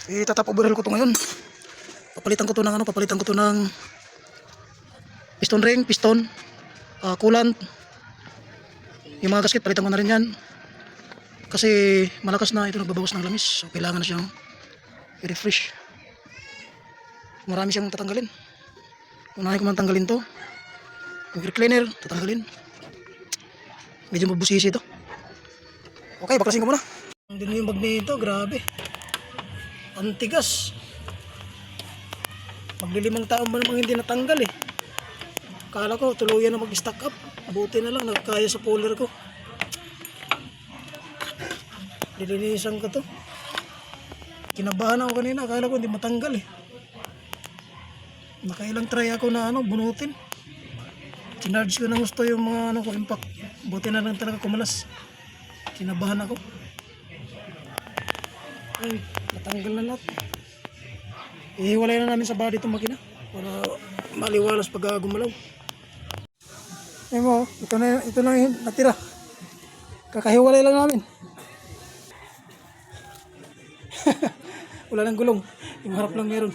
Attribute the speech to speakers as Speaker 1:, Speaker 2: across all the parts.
Speaker 1: Itatap overhaul ko to ngayon. Papalitan ko to ng piston ring, piston, coolant. Yung mga gasket palitan ko na rin yan. Kasi malakas na ito, nagbabawas ng lamis. So kailangan na siyang i-refresh. Marami siyang tatanggalin. Unahin ko man tanggalin to. Yung air cleaner, tatanggalin. Medyo mabusisi ito. Okay, baklasin ko muna. Hindi na yung bag nito, grabe. Antigas. Maglilimang taon ba namang hindi natanggal eh. Akala ko tuluyan na mag-stack up. Buti na lang nagkaya sa puller ko. Dilinisan ko to. Kinabahan ako kanina, akala ko hindi matanggal eh. Nakailang try ako na bunutin. Chinarge ko na gusto yung mga impact. Buti na lang talaga kumalas. Kinabahan ako. Ay, natanggal na lahat. Ihiwalay na namin sa body itong makina para maliwalas pag gumalaw. Ay mo, ito na yung natira. Kakahiwalay lang namin. Wala nang gulong. Yung harap lang meron.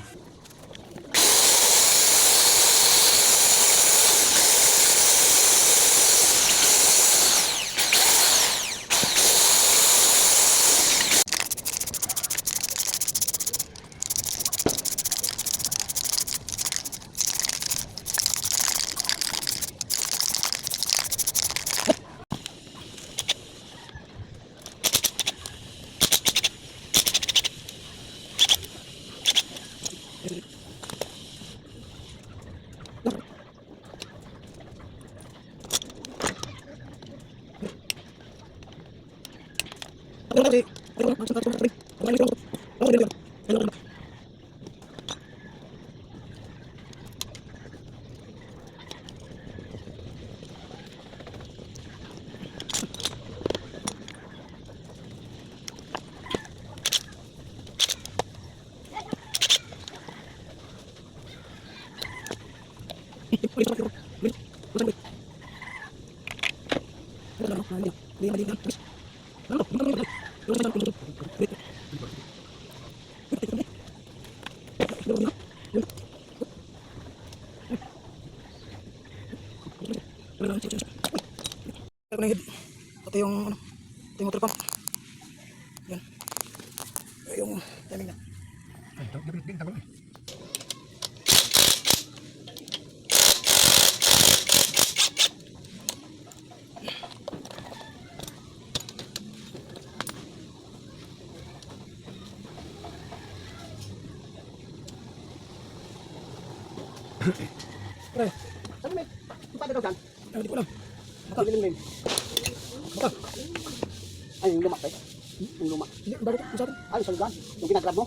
Speaker 1: Ito yung motor pump. Yan. Yung timing na. Pre, saan may empat na daw dyan? Hindi ko alam. Baka. Baka.
Speaker 2: Ay, yung luma, pre. Yung luma.
Speaker 1: Hindi, bakit? Yung sa atin?
Speaker 2: Ay, sa lugan. Yung ginagrab mo.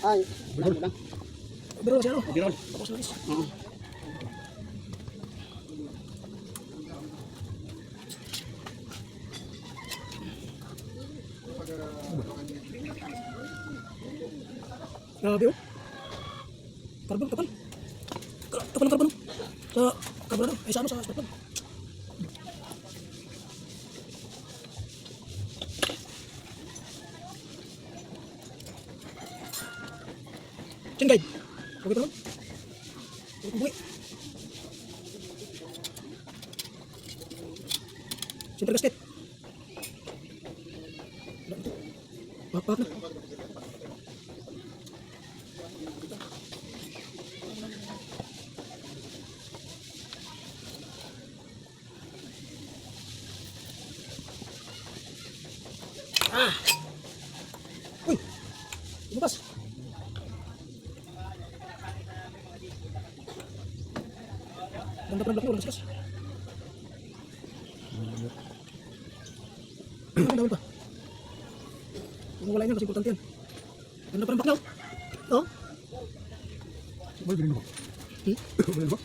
Speaker 2: Ay, lang, lang.
Speaker 1: Biro na siya,
Speaker 2: Birol.
Speaker 1: Tapos na rin. Grabe oh. Carbon, kapal. Kapal ng carbon. Sa carbon ay sa carbon. Chain guide. Bakit naman? Buwi. Center gasket. Papat na. Uy! Lumabas! Ganda pa ng block na ulang sikas. Ang dawin pa. Kung wala yun kasi importante yan. Ganda pa ng block na. Oo?
Speaker 3: May bilhin mo ba? Bilhin mo ba?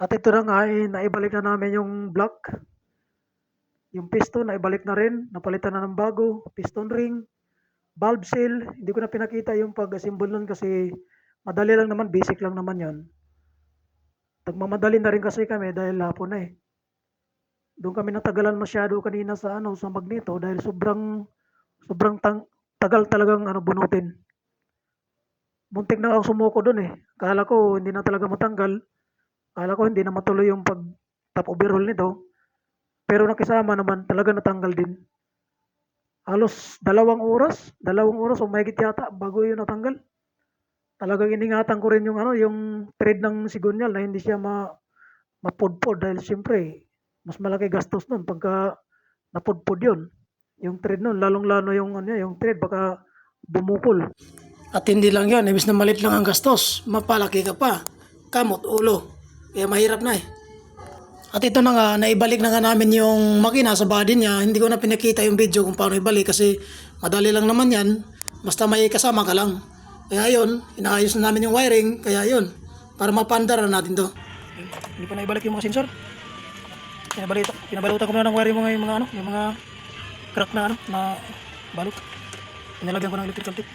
Speaker 1: At ito na nga, naibalik na namin yung block. Yung piston, naibalik na rin. Napalitan na ng bago. Piston ring, valve seal. Hindi ko na pinakita yung pag-assemble nun kasi madali lang naman, basic lang naman yan. Nagmamadali na rin kasi kami dahil hapon na eh. Doon kami natagalan masyado kanina sa sa magneto dahil tagal talagang bunutin. Muntik na ako sumuko doon eh. Kala ko hindi na talaga matanggal. Kala ko hindi na matuloy yung pag top overhaul nito. Pero nakisama naman talaga natanggal din. Halos 2 oras o mahigit yata bago yun natanggal. Talagang iningatan ko rin yung yung thread ng sigonyal na hindi siya mapudpod dahil siyempre mas malaki gastos nun pagka napudpod yun. Yung thread nun, lalong-lalo yung yung thread baka bumukol. At hindi lang yun, ibis na malit lang ang gastos, mapalaki ka pa, kamot, ulo. Kaya mahirap na eh. At ito na nga, naibalik na nga namin yung makina sa body niya. Hindi ko na pinakita yung video kung paano ibalik kasi madali lang naman yan. Basta may kasama ka lang. Kaya yun, inaayos na namin yung wiring. Kaya yun, para mapandar na natin to. Hindi pa naibalik yung mga sensor. Pinabalutan ko na ng wiring yung mga yung mga crack na na balot. Inalagyan ko ng electrical tape.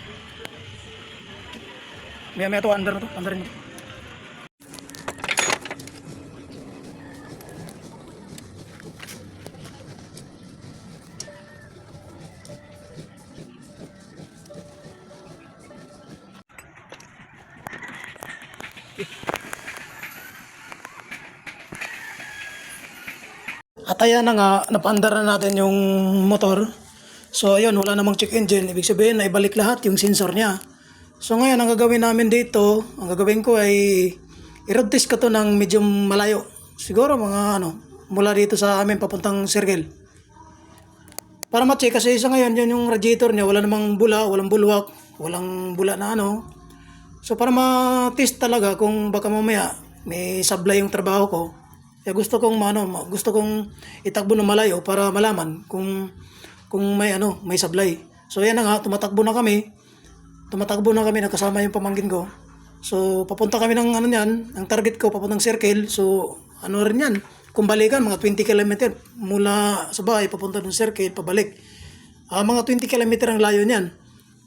Speaker 1: May ito, under rin ito. At ayan na nga, napaandar na natin yung motor. So ayun, wala namang check engine. Ibig sabihin, naibalik lahat yung sensor niya. So ngayon, ang gagawin namin dito, ang gagawin ko ay i-road test ko to ng medyo malayo. Siguro mga mula dito sa amin papuntang circle. Para ma-check kasi sa ngayon, yun yung radiator niya, wala namang bula, walang bulwak, walang bula na So para ma-test talaga kung baka mamaya may sablay yung trabaho ko. Kaya gusto kong itakbo ng malayo para malaman kung may sablay. So yan na nga, tumatakbo na kami nakasama yung pamangkin ko. So papunta kami ng ang target ko papuntang circle. So rin yan, kung balikan mga 20 km mula sa bahay papunta ng circle pabalik. Mga 20 km ang layo niyan.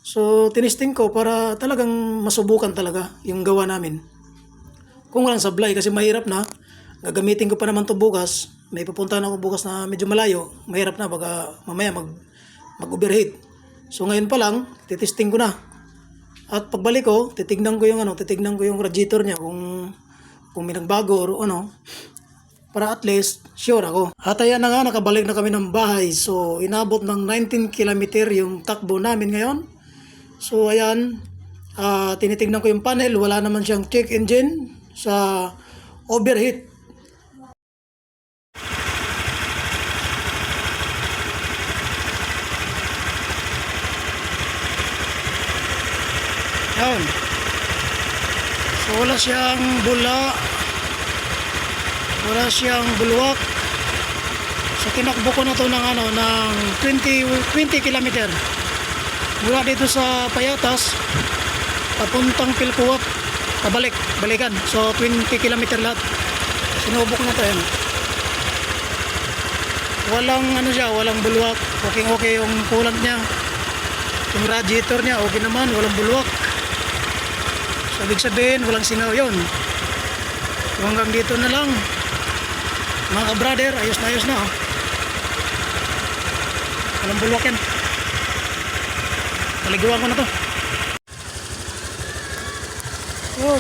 Speaker 1: So tinisting ko para talagang masubukan talaga yung gawa namin. Kung walang sablay kasi mahirap na. Gagamitin ko pa naman to bukas. May pupuntahan ako bukas na medyo malayo. Mahirap na baka mamaya mag-overheat. So ngayon pa lang, titesting ko na. At pagbalik ko, titignan ko yung radiator niya kung may nagbago o para at least sure ako. At ayan na nga, nakabalik na kami ng bahay. So inabot ng 19 km yung takbo namin ngayon. So ayan, tinitignan ko yung panel, wala naman siyang check engine sa overheat. Yan. So wala siyang bula, wala siyang bulwak. So tinakbo ko na to ng ng 20 km. Mula dito sa Payatas papuntang Pilcoap, balikan. So 20 km lahat. Sinubok na to yan. Walang walang bulwak. Okay yung coolant niya. Yung radiator niya okay naman, walang bulwak. So, ibig sabihin, walang singaw yun. So, hanggang dito na lang. Mga brother, ayos na. Walang bulwak yan. Taliguan ko na to.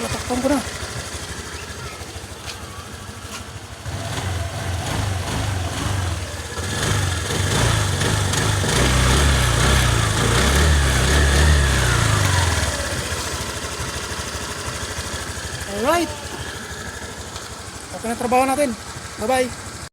Speaker 1: Tatakpan ko na. Alright. Okay na trabaho natin. Bye-bye.